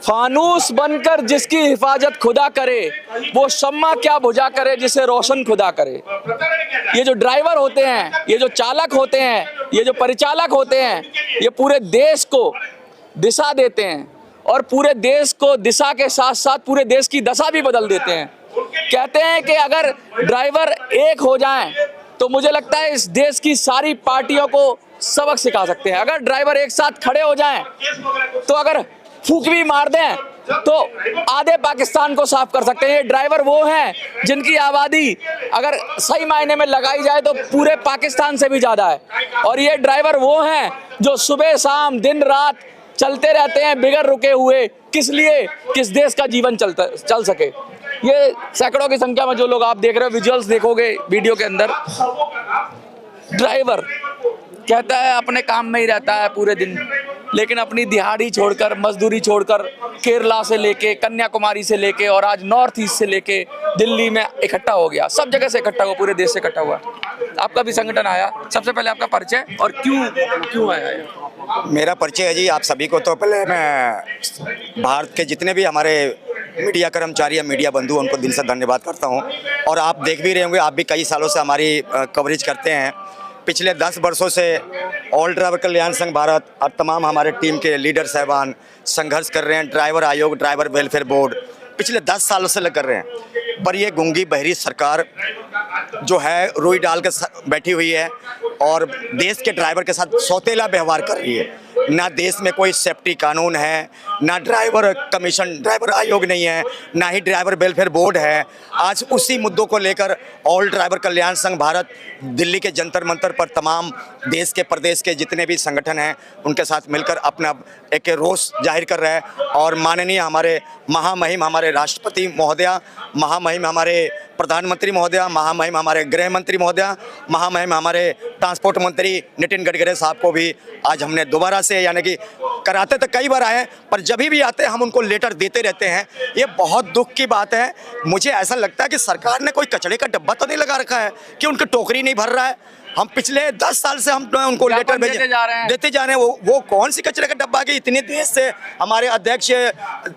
फानूस बनकर जिसकी हिफाजत खुदा करे, वो शम्मा क्या बुझा करे जिसे रोशन खुदा करे। ये जो ड्राइवर होते हैं, ये जो चालक होते हैं, ये जो परिचालक होते हैं, ये पूरे देश को दिशा देते हैं और पूरे देश को दिशा के साथ साथ पूरे देश की दशा भी बदल देते हैं। कहते हैं कि अगर ड्राइवर एक हो जाएं तो मुझे लगता है इस देश की सारी पार्टियों को सबक सिखा सकते हैं। अगर ड्राइवर एक साथ खड़े हो जाएं तो अगर फूंक भी मार दें तो आधे पाकिस्तान को साफ कर सकते हैं। ये ड्राइवर वो हैं जिनकी आबादी अगर सही मायने में लगाई जाए तो पूरे पाकिस्तान से भी ज्यादा है। और ये ड्राइवर वो हैं जो सुबह शाम दिन रात चलते रहते हैं बिगर रुके हुए, किस लिए? किस देश का जीवन चल सके। ये सैकड़ों की संख्या में जो लोग आप देख रहे हो, विजुअल्स देखोगे वीडियो के अंदर, ड्राइवर कहता है अपने काम में ही रहता है पूरे दिन, लेकिन अपनी दिहाड़ी छोड़कर, मजदूरी छोड़कर केरला से लेके, कन्याकुमारी से लेके और आज नॉर्थ ईस्ट से लेके दिल्ली में इकट्ठा हो गया। सब जगह से इकट्ठा हुआ, पूरे देश से इकट्ठा हुआ। आपका भी संगठन आया, सबसे पहले आपका परिचय और क्यों आया है? मेरा परिचय है जी आप सभी को। तो पहले मैं भारत के जितने भी हमारे मीडिया कर्मचारी या मीडिया बंधु उनको दिल से धन्यवाद करता हूं। और आप देख भी रहे होंगे, आप भी कई सालों से हमारी कवरेज करते हैं। पिछले 10 वर्षों से ऑल ड्राइवर कल्याण संघ भारत और तमाम हमारे टीम के लीडर साहबान संघर्ष कर रहे हैं। ड्राइवर आयोग, ड्राइवर वेलफेयर बोर्ड पिछले 10 सालों से लग कर रहे हैं। पर ये गूंगी बहरी सरकार जो है रुई डाल के बैठी हुई है और देश के ड्राइवर के साथ सौतेला व्यवहार कर रही है। ना देश में कोई सेफ्टी कानून है, ना ड्राइवर कमीशन, ड्राइवर आयोग नहीं है, ना ही ड्राइवर वेलफेयर बोर्ड है। आज उसी मुद्दों को लेकर ऑल ड्राइवर कल्याण संघ भारत दिल्ली के जंतर मंतर पर तमाम देश के प्रदेश के जितने भी संगठन हैं उनके साथ मिलकर अपना एक रोष जाहिर कर रहा है। और माननीय हमारे महामहिम हमारे राष्ट्रपति महोदया, महामहिम हमारे प्रधानमंत्री महोदया, महामहिम हमारे गृह मंत्री महोदया, महामहिम हमारे ट्रांसपोर्ट मंत्री नितिन गडकरी साहब को भी आज हमने दोबारा से, यानी कि कराते तो कई बार आए पर जब भी आते हैं हम उनको लेटर देते रहते हैं। ये बहुत दुख की बात है। मुझे ऐसा लगता है कि सरकार ने कोई कचड़े का डब्बा तो नहीं लगा रखा है कि उनकी टोकरी नहीं भर रहा है। हम पिछले 10 साल से हम उनको लेटर देते जा रहे हैं। वो कौन सी कचरे का डब्बा के इतने देश से हमारे अध्यक्ष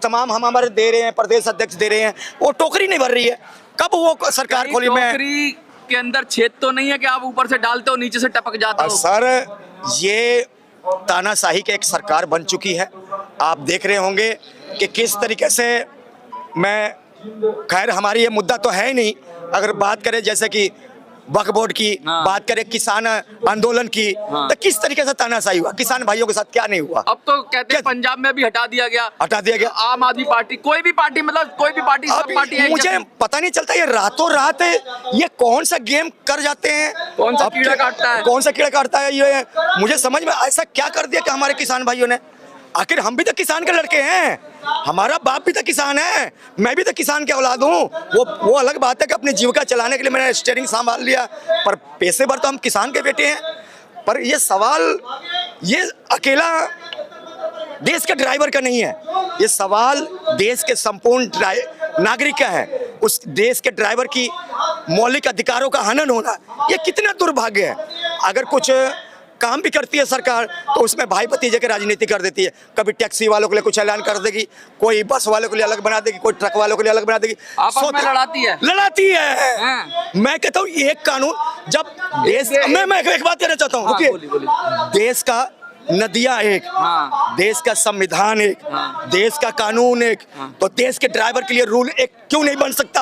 तमाम हम हमारे दे रहे हैं, प्रदेश अध्यक्ष दे रहे हैं, वो टोकरी नहीं भर रही है। कब वो सरकार खोली? में टोकरी के अंदर छेद तो नहीं है कि आप ऊपर से डालते हो नीचे से टपक जाता हो? सर, ये तानाशाही की एक सरकार बन चुकी है। आप देख रहे होंगे कि किस तरीके से, मैं खैर हमारी ये मुद्दा तो है ही नहीं। अगर बात करें जैसे कि वक्फ बोर्ड की, बात करें किसान आंदोलन की, तो किस तरीके से तानाशाही हुआ, किसान भाइयों के साथ क्या नहीं हुआ। अब तो कहते हैं पंजाब में भी हटा दिया गया। आम आदमी पार्टी, कोई भी पार्टी, मतलब कोई भी पार्टी, सब पार्टी है। मुझे पता नहीं चलता ये रातों रात ये कौन सा गेम कर जाते हैं, कौन सा कीड़ा काटता है ये मुझे समझ में ऐसा क्या कर दिया कि हमारे किसान भाइयों ने। आखिर हम भी तो किसान के लड़के हैं, हमारा बाप भी तो किसान है, मैं भी तो किसान के औलाद हूँ। वो अलग बात है कि अपनी जीविका चलाने के लिए मैंने स्टीयरिंग संभाल लिया, पर पेशेवर तो हम किसान के बेटे हैं। पर ये सवाल ये अकेला देश के ड्राइवर का नहीं है, ये सवाल देश के संपूर्ण नागरिक का है। उस देश के ड्राइवर की मौलिक अधिकारों का हनन होना, ये कितना दुर्भाग्य है। अगर कुछ काम भी करती है सरकार तो उसमें भाई भतीजे की राजनीति कर देती है। कभी टैक्सी वालों के लिए कुछ ऐलान कर देगी, कोई बस वालों के लिए अलग बना देगी, कोई ट्रक वालों के लिए अलग बना देगी। आपस में लड़ाती है। मैं कहता हूँ एक कानून जब देश, मैं एक बात कहना चाहता हूँ, देश का नदियां एक, देश का संविधान एक, देश का कानून एक, तो देश के ड्राइवर के लिए रूल एक क्यों नहीं बन सकता?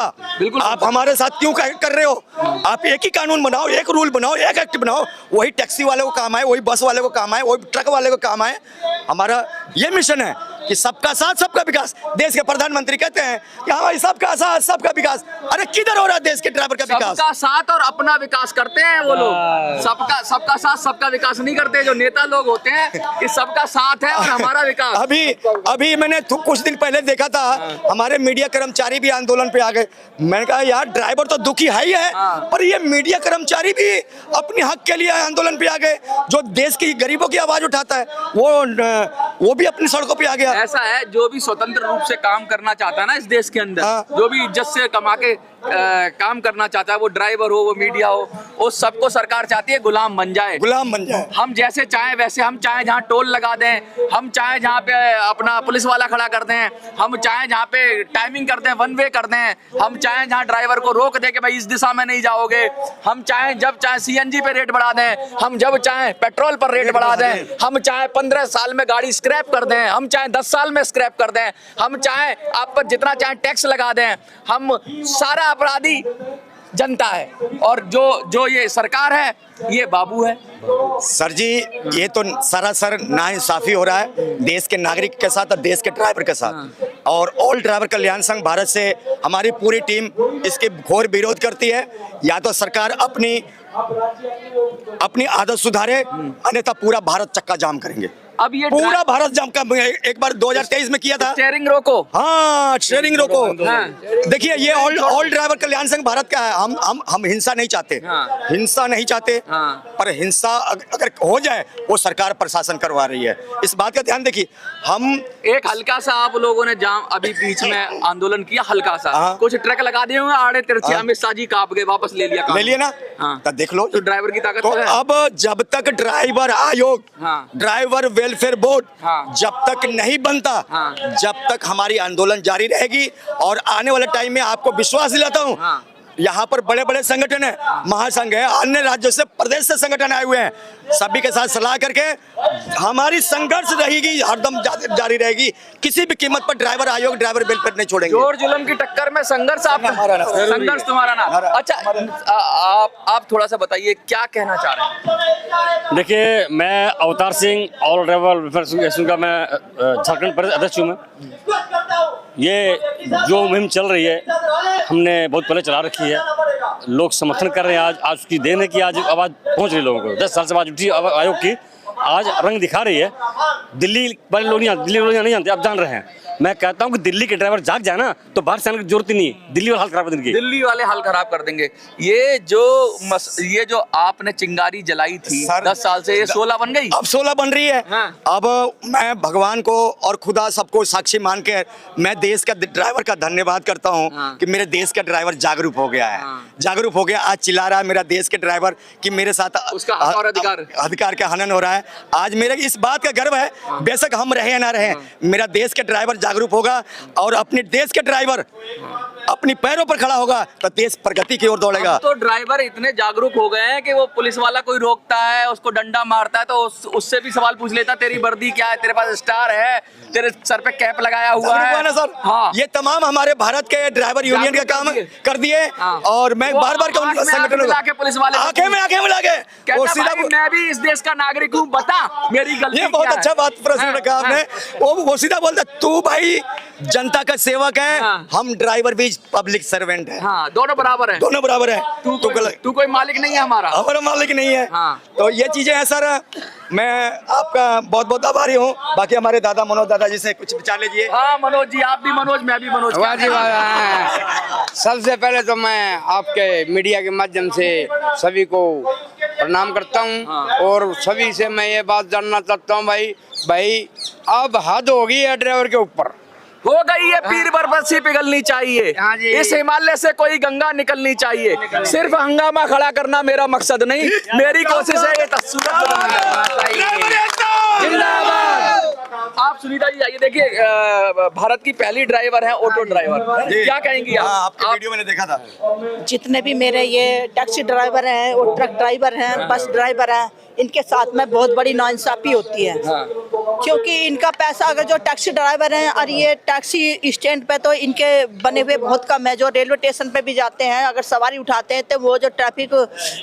आप हमारे साथ क्यों कर रहे हो? आप एक ही कानून बनाओ, एक रूल बनाओ, एक एक्ट बनाओ, वही टैक्सी वाले को काम आए, वही बस वाले को काम आए, वही ट्रक वाले को काम आए। हमारा ये मिशन है। कि सबका साथ सबका विकास। देश के प्रधानमंत्री कहते हैं कि हाँ भाई सबका साथ सबका विकास। अरे किधर हो रहा है देश के ड्राइवर का विकास? सबका साथ और अपना विकास करते हैं वो लोग, सबका साथ सबका विकास नहीं करते। जो नेता लोग होते हैं कि सबका साथ है और हमारा विकास। अभी मैंने कुछ दिन पहले देखा था, हमारे मीडिया कर्मचारी भी आंदोलन पे आ गए। मैंने कहा यार ड्राइवर तो दुखी है ही है, पर ये मीडिया कर्मचारी भी अपने हक के लिए आंदोलन पे आ गए। जो देश की गरीबों की आवाज उठाता है वो भी अपनी सड़कों पे आ गया। ऐसा है, जो भी स्वतंत्र रूप से काम करना चाहता है ना इस देश के अंदर, जो भी इज्जत से कमा के काम करना चाहता है, वो ड्राइवर हो वो मीडिया हो, वो सबको सरकार चाहती है गुलाम बन जाए। हम जैसे चाहें वैसे, हम चाहें जहाँ टोल लगा दें, हम चाहें जहाँ पे अपना पुलिस वाला खड़ा कर दें, हम चाहें जहाँ पे टाइमिंग कर दें, वन वे कर दें, हम चाहें जहाँ ड्राइवर को रोक दे कि भाई इस दिशा में नहीं जाओगे, हम चाहें जब चाहें सीएनजी पे रेट बढ़ा दें, हम जब चाहें पेट्रोल पर रेट बढ़ा दें, हम चाहें 15 साल में गाड़ी स्क्रैप कर दें, हम चाहें 10 साल में स्क्रैप कर दें, हम चाहें आप पर जितना चाहें टैक्स लगा दें। हम सारा अपराधी जनता है, और जो ये सरकार है ये बाबू है। सर जी ये तो सरासर नाइंसाफी हो रहा है देश के नागरिक के साथ और देश के ड्राइवर के साथ। और ऑल ड्राइवर कल्याण संघ भारत से हमारी पूरी टीम इसके घोर विरोध करती है। या तो सरकार अपनी आदत सुधारे, अन्यथा पूरा भारत चक्का जाम करेंगे। अब ये पूरा भारत जाम का एक बार 2023 में किया था। स्टीयरिंग रोको, हाँ स्टीयरिंग रोको। हाँ। देखिए ये ऑल ड्राइवर कल्याण संघ भारत का है। हम हिंसा नहीं चाहते, हाँ। हिंसा नहीं चाहते, हाँ। पर हिंसा अगर हो जाए वो सरकार प्रशासन करवा रही है। इस बात का ध्यान देखिए। हम एक हल्का सा आप लोगों ने जाम अभी बीच में आंदोलन किया, हल्का सा कुछ ट्रक लगा दिए होंगे आड़े तिरछे, अमित शाह जी कांप गए, वापस ले लिया ना। हाँ। तो देख लो तो ड्राइवर की ताकत तो है। अब जब तक ड्राइवर आयोग, हाँ। ड्राइवर वेलफेयर बोर्ड हाँ। जब तक नहीं बनता, हाँ। जब तक हमारी आंदोलन जारी रहेगी। और आने वाले टाइम में आपको विश्वास दिलाता हूँ, हाँ। यहाँ पर बड़े बड़े संगठन है, महासंघ है, अन्य राज्यों से प्रदेश से संगठन आए हुए हैं, सभी के साथ सलाह करके हमारी संघर्ष रहेगी, हरदम जारी रहेगी। किसी भी कीमत पर ड्राइवर आयोग, ड्राइवर वेलफेयर नहीं छोड़ेंगे। जोर जुल्म की टक्कर में संघर्ष संघर्ष तुम्हारा नाम। अच्छा आप थोड़ा सा बताइए क्या कहना चाह रहे हैं? देखिए मैं Avtar Singh all driver welfare association का मैं झारखंड प्रदेश अध्यक्ष हूँ। ये जो मुहिम चल रही है हमने बहुत पहले चला रखी है, लोग समर्थन कर रहे हैं। आज उसकी देन है कि आज आवाज़ पहुंच रही लोगों को। 10 साल से आवाज़ उठी आयोग की, आज रंग दिखा रही है। दिल्ली वाले लोग नहीं जानते, आप जान रहे हैं। मैं कहता हूं कि दिल्ली के ड्राइवर जाग जाए ना तो बाहर से आने की जरूरत ही नहीं, दिल्ली वाले हाल खराब कर देंगे। दिल्ली वाले हाल खराब कर देंगे। ये जो आपने चिंगारी जलाई थी 10 साल से, ये 16 बन गई, अब 16 बन रही है। हाँ। अब मैं भगवान को और खुदा सबको साक्षी मान के मैं देश का ड्राइवर का धन्यवाद करता हूँ। हाँ। कि मेरे देश का ड्राइवर जागरूक हो गया है। हाँ। जागरूक हो गया, आज चिल्ला रहा है मेरा देश के ड्राइवर कि मेरे साथ उसका हक और अधिकार का हनन हो रहा है। आज मेरे इस बात का गर्व है, बेशक हम रहे या ना रहे, मेरा देश के ड्राइवर जागरूक होगा और अपने देश के ड्राइवर अपनी पैरों पर खड़ा होगा तो देश प्रगति की ओर दौड़ेगा। तो ड्राइवर इतने जागरूक हो गए हैं कि वो पुलिस वाला कोई रोकता है, उसको डंडा मारता है तो उससे भी सवाल पूछ लेता, तेरी वर्दी क्या है, तेरे पास स्टार है, तेरे सर पे कैप लगाया हुआ है ना सर। हाँ। ये तमाम हमारे भारत के ड्राइवर यूनियन का काम कर दिए। हाँ। और मैं बार बार संगठन पुलिस वाले आंखें में मिला के और सीधा मैं भी इस देश का नागरिक हूँ, बता मेरी गलती। ये बहुत अच्छा बात प्रश्न रखा आपने। वो सीधा बोलता तू भाई जनता का सेवक है, हम ड्राइवर भी पब्लिक सर्वेंट है। हाँ, दोनों बराबर है, दोनों बराबर है। तू कोई मालिक नहीं है, हमारा मालिक नहीं है। हाँ। तो ये चीजें हैं सर। मैं आपका बहुत बहुत आभारी हूँ। बाकी हमारे दादा मनोज दादा जी से कुछ विचार लीजिए। हाँ मनोज जी, आप भी मनोज, मैं भी मनोज। सबसे पहले तो मैं आपके मीडिया के माध्यम से सभी को प्रणाम करता हूँ। और सभी से मैं ये बात जानना चाहता हूँ भाई अब हद हो गई है ड्राइवर के ऊपर, हो गई है। पीर बरबसी पिघलनी चाहिए, हाँ जी। इस हिमालय से कोई गंगा निकलनी चाहिए। सिर्फ हंगामा खड़ा करना मेरा मकसद नहीं, मेरी कोशिश है ये जिंदाबाद। आप सुनीता जी आइए, देखिए भारत की पहली ड्राइवर है, ऑटो ड्राइवर, क्या कहेंगी आप? आपके वीडियो मैंने देखा था। जितने भी मेरे ये टैक्सी ड्राइवर हैं और ट्रक ड्राइवर हैं, बस ड्राइवर हैं, इनके साथ में बहुत बड़ी नाइंसाफी होती है। क्योंकि इनका पैसा अगर जो टैक्सी ड्राइवर हैं और ये टैक्सी स्टैंड पे तो इनके बने हुए बहुत कम है। जो रेलवे स्टेशन पे भी जाते हैं अगर सवारी उठाते हैं तो वो जो ट्रैफिक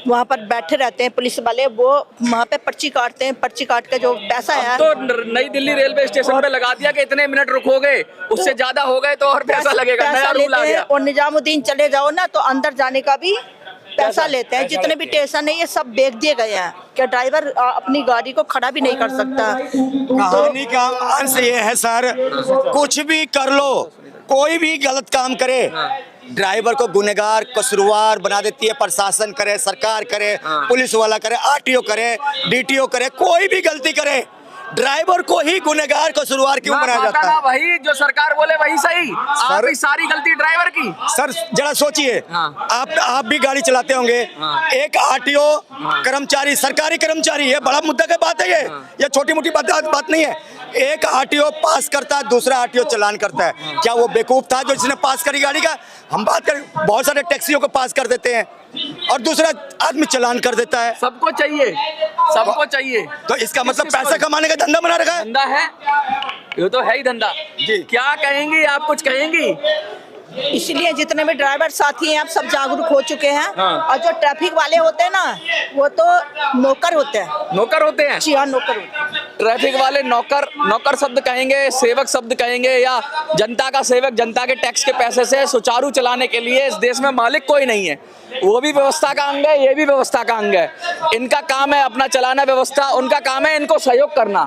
वहाँ पर बैठे रहते हैं पुलिस वाले, वो वहाँ पे पर्ची काटते हैं। पर्ची काट के जो पैसा है तो नई दिल्ली रेलवे स्टेशन पे लगा दिया कि इतने मिनट रुकोगे, उससे ज्यादा हो गए तो और पैसा लगेगा, नया रूल आ लेते हैं। गया। और निजामुद्दीन चले जाओ ना तो अंदर जाने का भी पैसा लेते हैं। जितने भी स्टेशन है ये सब बेच दिए गए हैं कि ड्राइवर अपनी गाड़ी को खड़ा भी नहीं कर सकता। कहानी का अंश ये है सर, कुछ भी कर लो, कोई भी गलत काम करे, ड्राइवर को गुनहगार कसूरवार बना देती है। प्रशासन करे, सरकार करे, पुलिस वाला करे, आरटीओ करे, डीटीओ करे, कोई भी गलती करे, ड्राइवर को ही गुनहगार कसूरवार क्यों बनाया जाता है? वही जो सरकार बोले वही सही, आपकी सारी गलती ड्राइवर की। सर जरा सोचिए, आप भी गाड़ी चलाते होंगे, एक आरटीओ कर्मचारी, सरकारी कर्मचारी है, बड़ा मुद्दा का बात है ये छोटी मोटी बात नहीं है। एक आरटीओ पास करता है, दूसरा आरटीओ चालान करता है। क्या वो बेवकूफ था जो जिसने पास करी गाड़ी का? हम बात करें, बहुत सारे टैक्सियों को पास कर देते हैं और दूसरा आदमी चालान कर देता है। सबको चाहिए, सबको चाहिए। तो इसका मतलब पैसा कमाने का धंधा बना रखा है। धंधा है, ये तो है ही धंधा। जी। क्या कहेंगी आप, कुछ कहेंगी? इसलिए जितने भी ड्राइवर साथी हैं आप सब जागरूक हो चुके हैं। और जो ट्रैफिक वाले होते हैं ना वो तो नौकर होते हैं। नौकर होते हैं? जी हाँ, नौकर होते हैं। ट्रैफिक वाले नौकर, नौकर शब्द कहेंगे, सेवक शब्द कहेंगे, या जनता का सेवक, जनता के टैक्स के पैसे से सुचारू चलाने के लिए इस देश में मालिक कोई नहीं है। वो भी व्यवस्था का अंग है, ये भी व्यवस्था का अंग है। इनका काम है अपना चलाना व्यवस्था, उनका काम है इनको सहयोग करना।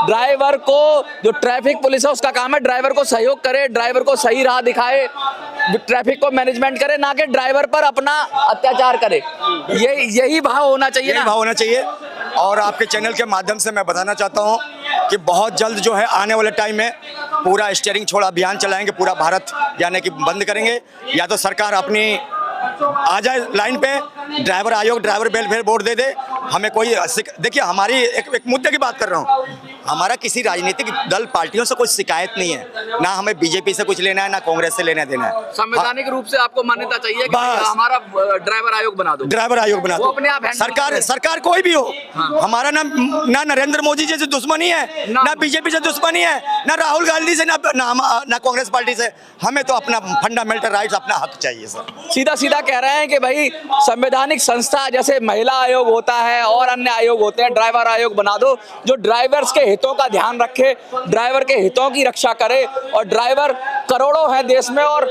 ड्राइवर को, जो ट्रैफिक पुलिस है उसका काम है ड्राइवर को सहयोग करे, ड्राइवर को सही राह दिखाए, ट्रैफिक को मैनेजमेंट करे, ना कि ड्राइवर पर अपना अत्याचार करे। यही भाव होना चाहिए, यही भाव होना चाहिए। और आपके चैनल के माध्यम से मैं बताना चाहता हूँ कि बहुत जल्द जो है आने वाले टाइम में पूरा स्टीयरिंग छोड़ अभियान चलाएंगे, पूरा भारत यानी कि बंद करेंगे। या तो सरकार अपनी आ जाए लाइन पे, ड्राइवर आयोग ड्राइवर वेलफेयर बोर्ड दे दे हमें। कोई देखिए, हमारी एक मुद्दे की बात कर रहा हूँ, हमारा किसी राजनीतिक दल पार्टियों से कोई शिकायत नहीं है, ना हमें बीजेपी से कुछ लेना है, ना कांग्रेस से लेना देना है। संवैधानिक रूप से आपको मान्यता चाहिए कि हमारा ड्राइवर आयोग बना दो, ड्राइवर आयोग बना दो। अपने आप सरकार कोई भी हो, हमारा ना नरेंद्र मोदी जी से दुश्मनी है, ना बीजेपी से दुश्मनी है, ना राहुल गांधी से, ना कांग्रेस पार्टी से। हमें तो अपना फंडामेंटल राइट्स, अपना हक चाहिए सर। सीधा सीधा कह रहे हैं कि भाई संवैधानिक संस्था जैसे महिला आयोग होता है और अन्य आयोग होते हैं, ड्राइवर आयोग बना दो जो ड्राइवर्स के हितों का ध्यान रखे, ड्राइवर के हितों की रक्षा करे। और ड्राइवर करोड़ों हैं देश में, और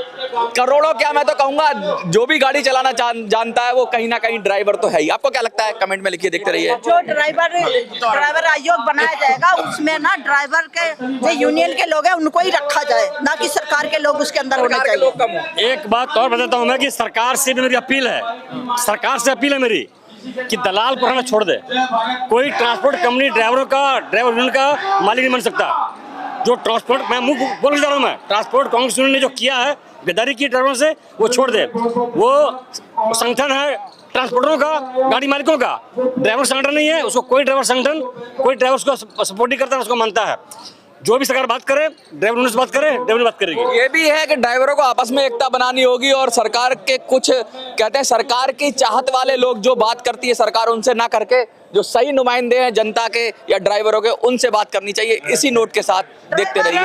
करोड़ों क्या, मैं तो कहूंगा जो भी गाड़ी चलाना जानता है वो कहीं ना कहीं ड्राइवर तो है ही। आपको क्या लगता है? कमेंट में लिखिए, देखते रहिए। जो ड्राइवर आयोग बनाया जाएगा उसमें ना ड्राइवर के जो यूनियन के लोग हैं उनको ही रखा जाए, ना कि सरकार के लोग उसके अंदर होने चाहिए। एक बात और बताता हूँ मैं कि सरकार से भी मेरी अपील है, सरकार से अपील है मेरी कि दलाल को रहना छोड़ दे। कोई ट्रांसपोर्ट कंपनी ड्राइवर यूनियन का मालिक नहीं बन सकता। जो ट्रांसपोर्ट, मैं मुंह बोल के जा रहा हूँ, मैं ट्रांसपोर्ट कांग्रेस यूनियन ने जो किया है, गद्दारी की ड्राइवरों से, वो छोड़ दे। वो संगठन है ट्रांसपोर्टरों का, गाड़ी मालिकों का, ड्राइवर संगठन नहीं है। उसको कोई ड्राइवर संगठन, कोई ड्राइवर उसको सपोर्ट नहीं करता, उसको मानता है। जो भी सरकार बात करे, ड्राइवर यूनियन से बात करे, ड्राइवर बात करेगी। ये भी है कि ड्राइवरों को आपस में एकता बनानी होगी, और सरकार के कुछ कहते हैं सरकार की चाहत वाले लोग जो बात करती है सरकार, उनसे ना करके जो सही नुमाइंदे हैं जनता के या ड्राइवरों के, उनसे बात करनी चाहिए। इसी नोट के साथ देखते रहिए।